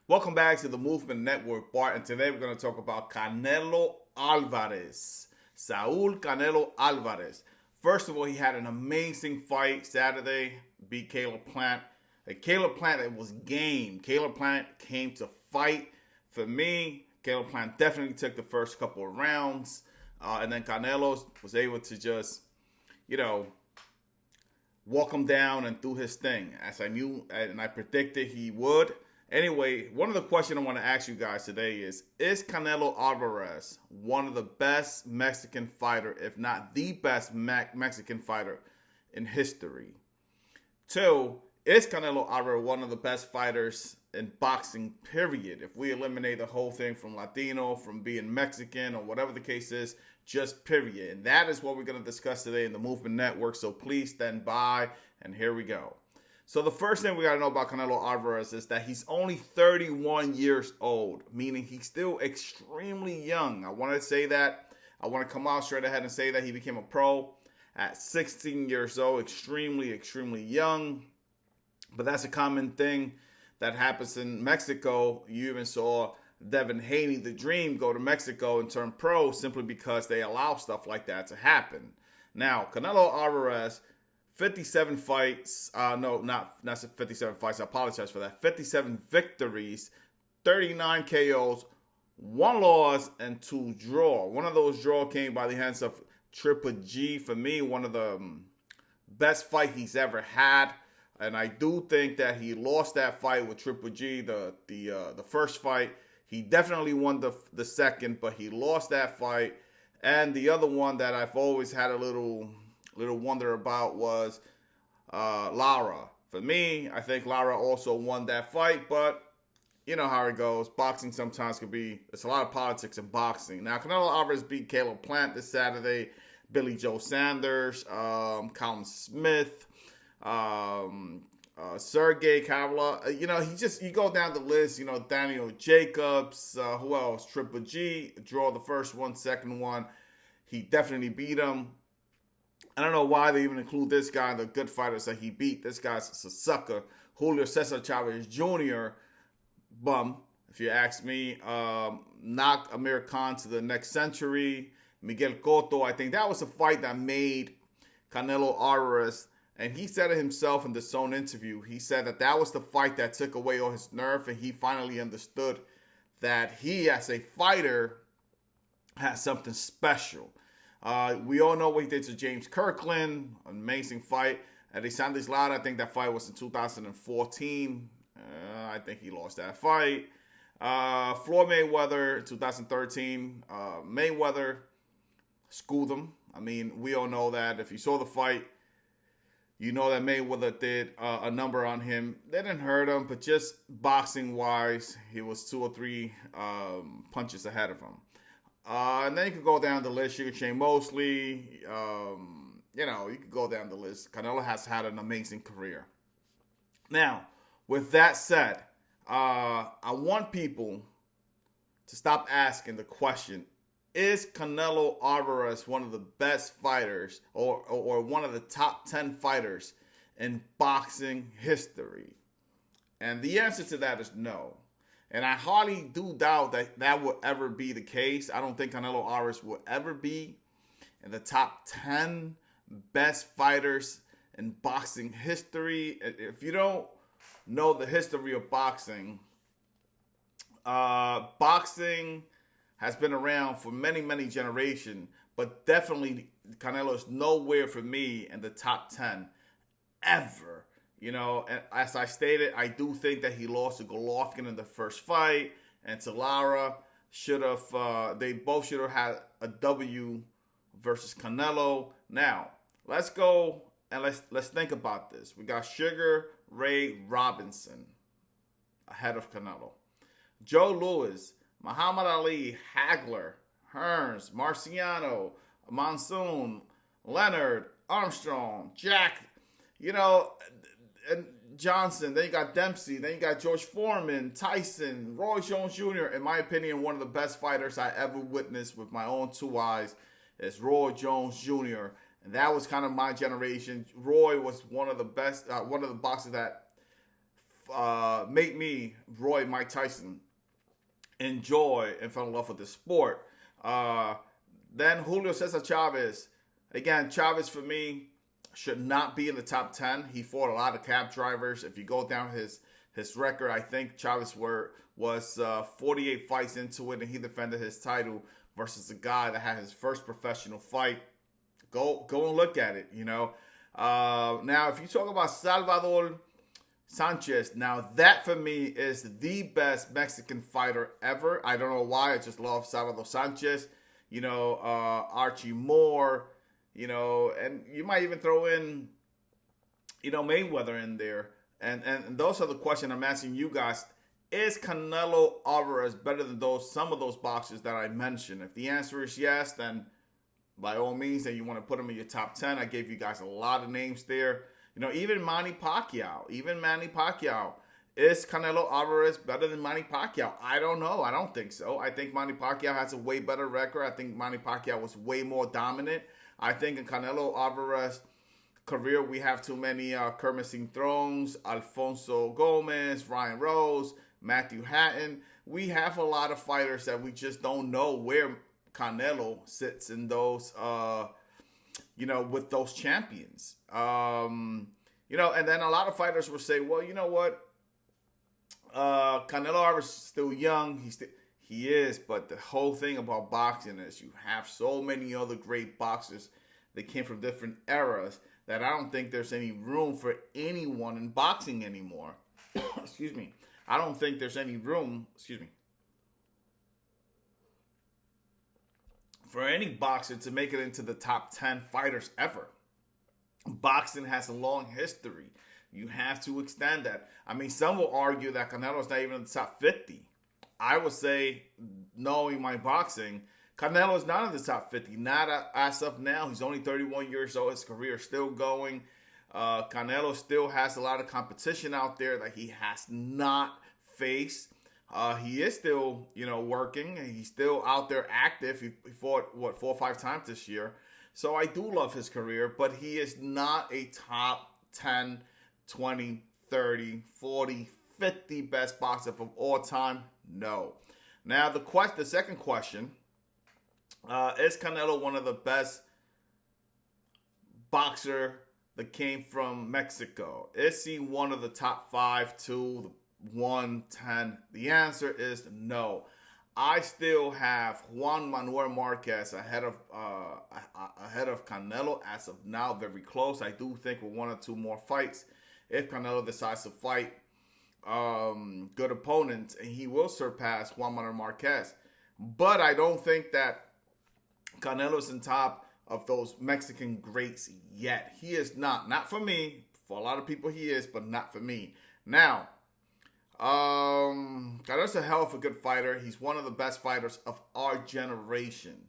Welcome back to the Movement Network, Bart, and today we're going to talk about Canelo Alvarez. Saul Canelo Alvarez. First of all, he had an amazing fight Saturday, beat Caleb Plant. Caleb Plant, it was game. Caleb Plant came to fight. For me, Caleb Plant definitely took the first couple of rounds, and then Canelo was able to just, you know, walk him down and do his thing, as I knew and I predicted he would. Anyway, one of the questions I want to ask you guys today is Canelo Alvarez one of the best Mexican fighter, if not the best Mexican fighter in history? Two, is Canelo Alvarez one of the best fighters in boxing, period? If we eliminate the whole thing from Latino, from being Mexican, or whatever the case is, just period. And that is what we're going to discuss today in the Movement Network. So please stand by, and here we go. So the first thing we got to know about Canelo Alvarez is that he's only 31 years old, meaning he's still extremely young. I want to say that. I want to come out straight ahead and say that he became a pro at 16 years old, extremely, extremely young. But that's a common thing that happens in Mexico. You even saw Devin Haney, the Dream, go to Mexico and turn pro simply because they allow stuff like that to happen. Now, Canelo Alvarez, 57 fights. No, not 57 fights. I apologize for that. 57 victories, 39 KOs, 1 loss, and 2 draw. One of those draw came by the hands of Triple G. For me, one of the best fight he's ever had. And I do think that he lost that fight with Triple G, the first fight. He definitely won the second, but he lost that fight. And the other one that I've always had a little wonder about was Lara. For me, I think Lara also won that fight, but you know how it goes. Boxing sometimes can be, there's a lot of politics in boxing. Now, Canelo Alvarez beat Caleb Plant this Saturday, Billy Joe Sanders, Callum Smith, Sergey Kavla. You go down the list, Daniel Jacobs, who else? Triple G, draw the first one, second one. He definitely beat him. I don't know why they even include this guy in the good fighters that he beat. This guy's a sucker. Julio Cesar Chavez Jr., bum, if you ask me. Knocked Amir Khan to the next century. Miguel Cotto, I think that was a fight that made Canelo Alvarez. And he said it himself in the Zone interview. He said that was the fight that took away all his nerve, and he finally understood that he, as a fighter, has something special. We all know what he did to James Kirkland. Amazing fight. Alexander Lara, I think that fight was in 2014. I think he lost that fight. Floyd Mayweather, 2013. Mayweather schooled him. I mean, we all know that. If you saw the fight, you know that Mayweather did a number on him. They didn't hurt him, but just boxing-wise, he was 2 or 3 punches ahead of him. And then you could go down the list. You could Shane Mosley. You could go down the list. Canelo has had an amazing career. Now, with that said, I want people to stop asking the question, is Canelo Alvarez one of the best fighters or one of the top 10 fighters in boxing history? And the answer to that is no. And I hardly do doubt that will ever be the case. I don't think Canelo Alvarez will ever be in the top 10 best fighters in boxing history. If you don't know the history of boxing, boxing has been around for many, many generations, but definitely Canelo is nowhere for me in the top 10 ever. And as I stated, I do think that he lost to Golovkin in the first fight, and to Lara they both should have had a W versus Canelo. Now, let's go and let's think about this. We got Sugar Ray Robinson ahead of Canelo. Joe Louis, Muhammad Ali, Hagler, Hearns, Marciano, Monsoon, Leonard, Armstrong, Jack, and Johnson. Then you got Dempsey. Then you got George Foreman, Tyson, Roy Jones Jr. In my opinion, one of the best fighters I ever witnessed with my own 2 eyes is Roy Jones Jr. And that was kind of my generation. Roy was one of the best, one of the boxers that made me, Mike Tyson, enjoy and fell in love with the sport. Then Julio Cesar Chavez. Again, Chavez for me should not be in the top 10. He fought a lot of cab drivers. If you go down his record, I think Chavez was 48 fights into it, and he defended his title versus a guy that had his first professional fight. Go and look at it, Now, if you talk about Salvador Sanchez, now that for me is the best Mexican fighter ever. I don't know why. I just love Salvador Sanchez. Archie Moore, and you might even throw in, Mayweather in there. And those are the questions I'm asking you guys. Is Canelo Alvarez better than some of those boxers that I mentioned? If the answer is yes, then by all means, then you want to put him in your top 10. I gave you guys a lot of names there. Even Manny Pacquiao. Is Canelo Alvarez better than Manny Pacquiao? I don't know. I don't think so. I think Manny Pacquiao has a way better record. I think Manny Pacquiao was way more dominant. I think in Canelo Alvarez career, we have too many Kermit Singh Thrones, Alfonso Gomez, Ryan Rose, Matthew Hatton. We have a lot of fighters that we just don't know where Canelo sits in those, with those champions. And then a lot of fighters will say, well, you know what? Canelo Alvarez is still young. He is, but the whole thing about boxing is you have so many other great boxers that came from different eras that I don't think there's any room for anyone in boxing anymore. Excuse me. I don't think there's any room, for any boxer to make it into the top 10 fighters ever. Boxing has a long history. You have to extend that. I mean, some will argue that Canelo's not even in the top 50. I would say, knowing my boxing, Canelo is not in the top 50. Not as of now. He's only 31 years old. His career is still going. Canelo still has a lot of competition out there that he has not faced. He is still, working. He's still out there active. He fought, 4 or 5 times this year. So I do love his career, but he is not a top 10, 20, 30, 40, 50 best boxer of all time. No. Now, the second question, is Canelo one of the best boxer that came from Mexico? Is he one of the top 5, 2, 1, 10? The answer is no. I still have Juan Manuel Marquez ahead of Canelo as of now, very close. I do think with 1 or 2 more fights, if Canelo decides to fight good opponents, and he will surpass Juan Manuel Marquez. But I don't think that Canelo's in top of those Mexican greats yet. He is not. Not for me. For a lot of people he is, but not for me. Now, Canelo's a hell of a good fighter. He's one of the best fighters of our generation.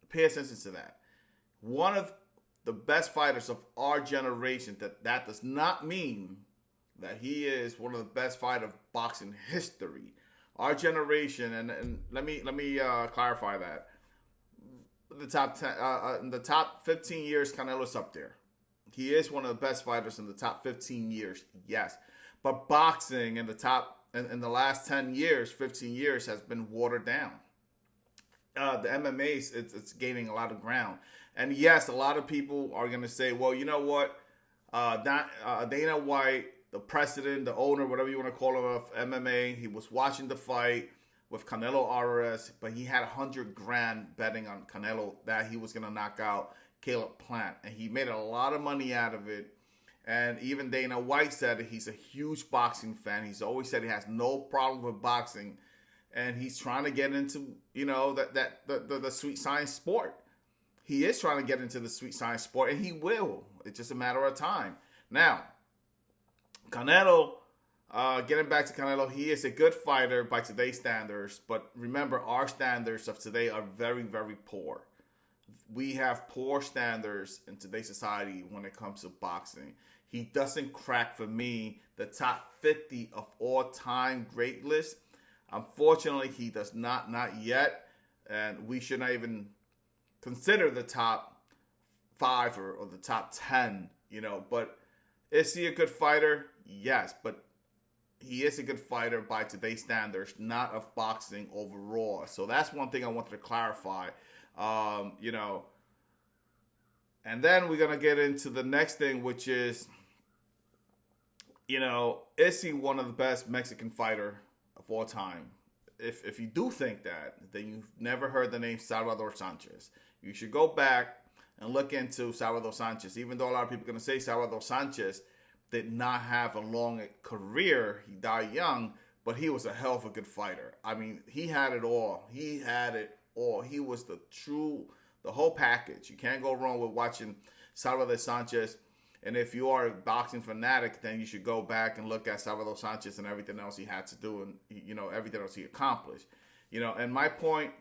Pay attention to that. One of the best fighters of our generation. That does not mean that he is one of the best fighters of boxing history. Our generation, and let me clarify that. The top 10, in the top 15 years, Canelo's up there. He is one of the best fighters in the top 15 years, yes. But boxing in the last 10 years, 15 years has been watered down. The MMA, it's gaining a lot of ground. And yes, a lot of people are going to say, well, you know what? Dana White, the president, the owner, whatever you want to call him, of MMA, he was watching the fight with Canelo Alvarez, but he had $100,000 betting on Canelo that he was going to knock out Caleb Plant. And he made a lot of money out of it. And even Dana White said that he's a huge boxing fan. He's always said he has no problem with boxing. And he's trying to get into, the sweet science sport. He is trying to get into the sweet science sport, and he will. It's just a matter of time. Now, Canelo, getting back to Canelo, he is a good fighter by today's standards. But remember, our standards of today are very, very poor. We have poor standards in today's society when it comes to boxing. He doesn't crack, for me, the top 50 of all-time great list. Unfortunately, he does not yet. And we should not even consider the top 5 or the top 10, But is he a good fighter? Yes. But he is a good fighter by today's standards, not of boxing overall. So that's one thing I wanted to clarify. You know, and then we're gonna get into the next thing, which is, you know, is he one of the best Mexican fighter of all time? If you do think that, then you've never heard the name Salvador Sanchez. You should go back and look into Salvador Sanchez. Even though a lot of people are going to say Salvador Sanchez did not have a long career, he died young, but he was a hell of a good fighter. I mean, he had it all. He had it all. He was the whole package. You can't go wrong with watching Salvador Sanchez. And if you are a boxing fanatic, then you should go back and look at Salvador Sanchez and everything else he had to do, and, you know, everything else he accomplished. You know, and my point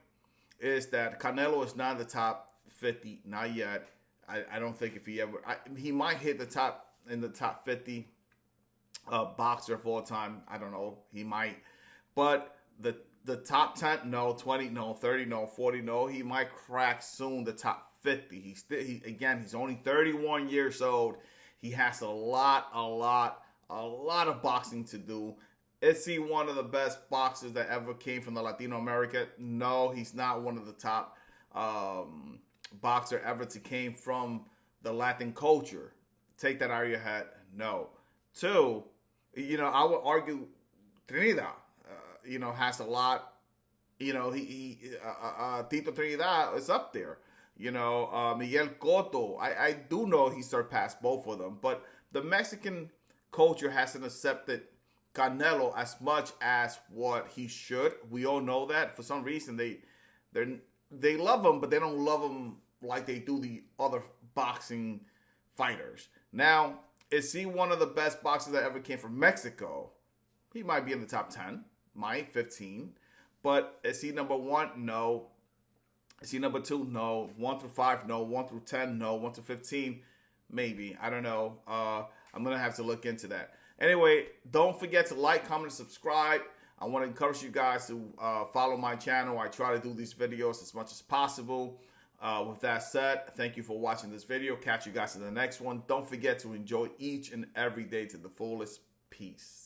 is that Canelo is not in the top 50, not yet. I don't think if he ever, he might hit the top 50 boxer of all time. I don't know. He might, but the top 10, no. 20, no. 30, no. 40, no. He might crack soon the top 50. He's only 31 years old. He has a lot of boxing to do. Is he one of the best boxers that ever came from the Latino America? No, he's not one of the top boxer ever to came from the Latin culture. Take that out of your head. No. Two, you know, I would argue Trinidad, you know, has a lot. You know, Tito Trinidad is up there. You know, Miguel Cotto, I do know he surpassed both of them. But the Mexican culture hasn't accepted Canelo as much as what he should. We all know that. For some reason, they love him, but they don't love him like they do the other boxing fighters. Now, is he one of the best boxers that ever came from Mexico? He might be in the top 10, might 15. But is he number one? No. Is he number 2? No. 1 through 5? No. 1 through 10? No. 1 through 15? Maybe. I don't know. I'm going to have to look into that. Anyway, don't forget to like, comment, and subscribe. I want to encourage you guys to follow my channel. I try to do these videos as much as possible. With that said, thank you for watching this video. Catch you guys in the next one. Don't forget to enjoy each and every day to the fullest. Peace.